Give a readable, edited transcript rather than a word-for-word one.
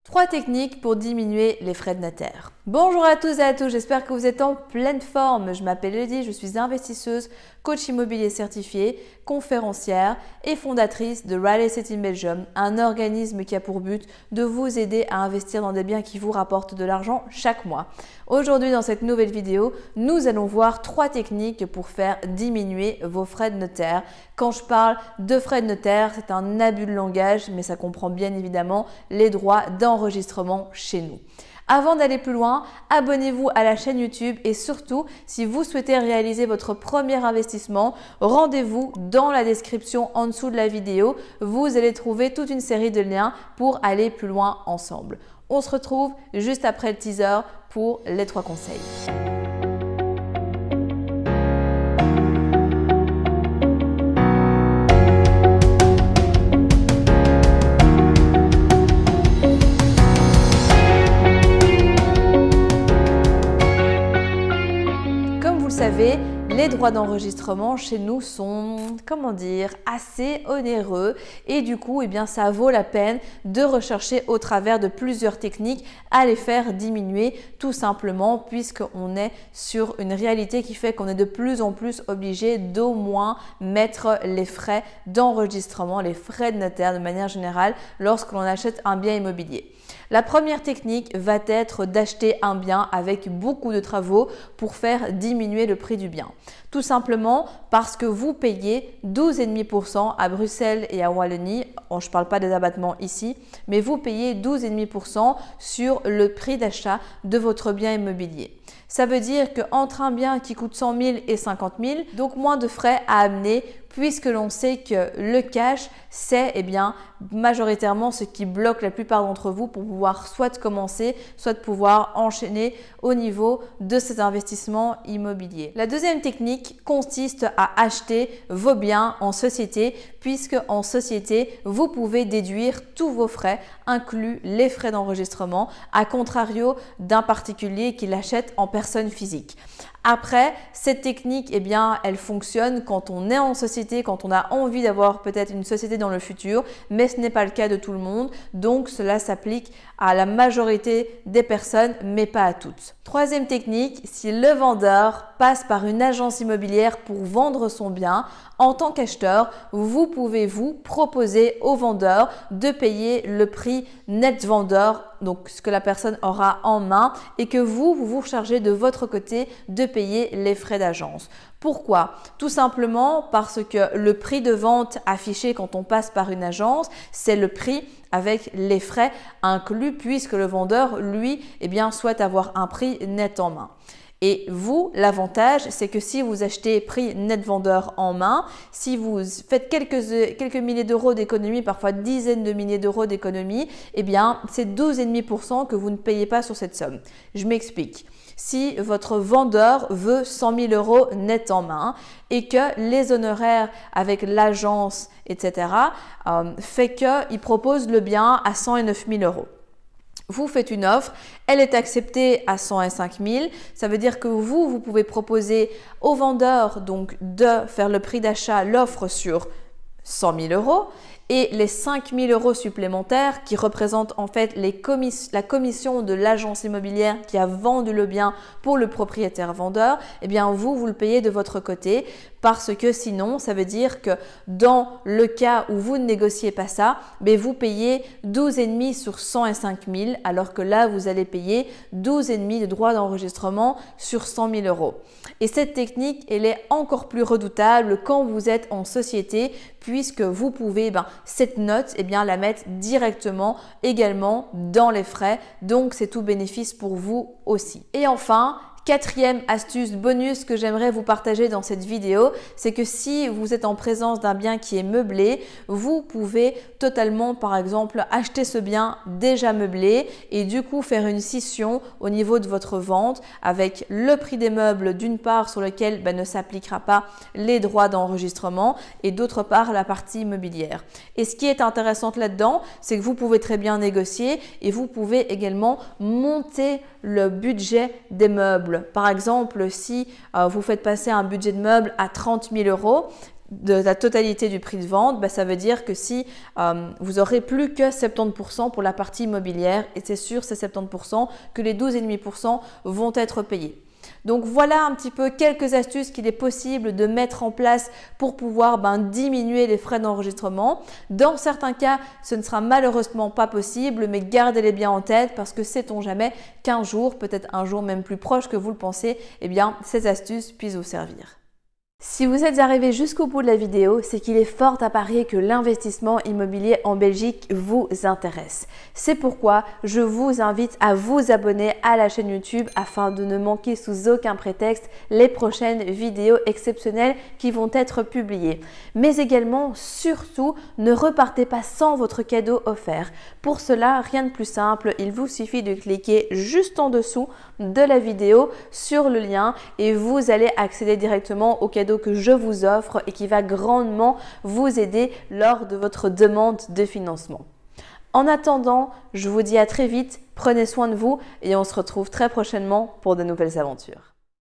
3 techniques pour diminuer les frais de notaire. Bonjour à tous et à tous, j'espère que vous êtes en pleine forme. Je m'appelle Elodie, je suis investisseuse, coach immobilier certifié, conférencière et fondatrice de Real Estate in Belgium, un organisme qui a pour but de vous aider à investir dans des biens qui vous rapportent de l'argent chaque mois. Aujourd'hui, dans cette nouvelle vidéo, nous allons voir 3 techniques pour faire diminuer vos frais de notaire. Quand je parle de frais de notaire, c'est un abus de langage, mais ça comprend bien évidemment les droits d'enregistrement chez nous. Avant d'aller plus loin, abonnez-vous à la chaîne YouTube et surtout, si vous souhaitez réaliser votre premier investissement, rendez-vous dans la description en dessous de la vidéo. Vous allez trouver toute une série de liens pour aller plus loin ensemble. On se retrouve juste après le teaser pour les 3 conseils. Les droits d'enregistrement chez nous sont, assez onéreux et du coup, ça vaut la peine de rechercher au travers de plusieurs techniques à les faire diminuer tout simplement puisqu'on est sur une réalité qui fait qu'on est de plus en plus obligé d'au moins mettre les frais d'enregistrement, les frais de notaire de manière générale lorsque l'on achète un bien immobilier. La première technique va être d'acheter un bien avec beaucoup de travaux pour faire diminuer le prix du bien. Tout simplement parce que vous payez 12,5% à Bruxelles et à Wallonie. Je ne parle pas des abattements ici, mais vous payez 12,5% sur le prix d'achat de votre bien immobilier. Ça veut dire qu'entre un bien qui coûte 100 000 et 50 000, donc moins de frais à amener puisque l'on sait que le cash, c'est majoritairement ce qui bloque la plupart d'entre vous pour pouvoir soit commencer, soit pouvoir enchaîner au niveau de cet investissement immobilier. La deuxième technique consiste à acheter vos biens en société puisque en société, vous pouvez déduire tous vos frais, inclus les frais d'enregistrement, à contrario d'un particulier qui l'achète en personne physique. Après, cette technique, elle fonctionne quand on est en société, quand on a envie d'avoir peut-être une société dans le futur, mais ce n'est pas le cas de tout le monde. Donc, cela s'applique à la majorité des personnes, mais pas à toutes. Troisième technique, si le vendeur passe par une agence immobilière pour vendre son bien, en tant qu'acheteur, vous pouvez vous proposer au vendeur de payer le prix net vendeur, donc ce que la personne aura en main et que vous vous chargez de votre côté de payer les frais d'agence. Pourquoi? Tout simplement parce que le prix de vente affiché quand on passe par une agence, c'est le prix avec les frais inclus puisque le vendeur, lui, souhaite avoir un prix net en main. Et vous, l'avantage, c'est que si vous achetez prix net vendeur en main, si vous faites quelques milliers d'euros d'économie, parfois dizaines de milliers d'euros d'économie, c'est 12,5% que vous ne payez pas sur cette somme. Je m'explique. Si votre vendeur veut 100 000 euros net en main et que les honoraires avec l'agence, etc., fait qu'il propose le bien à 109 000 euros. Vous faites une offre, elle est acceptée à 105 000. Ça veut dire que vous pouvez proposer au vendeur donc de faire le prix d'achat, l'offre sur 100 000 euros et les 5 000 euros supplémentaires qui représentent en fait la commission de l'agence immobilière qui a vendu le bien pour le propriétaire vendeur, vous le payez de votre côté parce que sinon, ça veut dire que dans le cas où vous ne négociez pas ça, vous payez 12,5 sur 105 000 alors que là, vous allez payer 12,5 de droits d'enregistrement sur 100 000 euros. Et cette technique, elle est encore plus redoutable quand vous êtes en société puisque vous pouvez cette note, la mettre directement également dans les frais. Donc, c'est tout bénéfice pour vous aussi. Et enfin, quatrième astuce bonus que j'aimerais vous partager dans cette vidéo, c'est que si vous êtes en présence d'un bien qui est meublé, vous pouvez totalement, par exemple, acheter ce bien déjà meublé et du coup faire une scission au niveau de votre vente avec le prix des meubles d'une part sur lequel ne s'appliquera pas les droits d'enregistrement et d'autre part la partie immobilière. Et ce qui est intéressant là-dedans, c'est que vous pouvez très bien négocier et vous pouvez également monter le budget des meubles. Par exemple, si vous faites passer un budget de meubles à 30 000 euros, de la totalité du prix de vente, ça veut dire que si vous aurez plus que 70% pour la partie immobilière, et c'est sûr, c'est 70% que les 12,5% vont être payés. Donc voilà un petit peu quelques astuces qu'il est possible de mettre en place pour pouvoir diminuer les frais d'enregistrement. Dans certains cas, ce ne sera malheureusement pas possible, mais gardez-les bien en tête parce que sait-on jamais qu'un jour, peut-être un jour même plus proche que vous le pensez, ces astuces puissent vous servir. Si vous êtes arrivé jusqu'au bout de la vidéo, c'est qu'il est fort à parier que l'investissement immobilier en Belgique vous intéresse. C'est pourquoi je vous invite à vous abonner à la chaîne YouTube afin de ne manquer sous aucun prétexte les prochaines vidéos exceptionnelles qui vont être publiées. Mais également, surtout, ne repartez pas sans votre cadeau offert. Pour cela, rien de plus simple, il vous suffit de cliquer juste en dessous de la vidéo sur le lien et vous allez accéder directement au cadeau que je vous offre et qui va grandement vous aider lors de votre demande de financement. En attendant, je vous dis à très vite, prenez soin de vous et on se retrouve très prochainement pour de nouvelles aventures.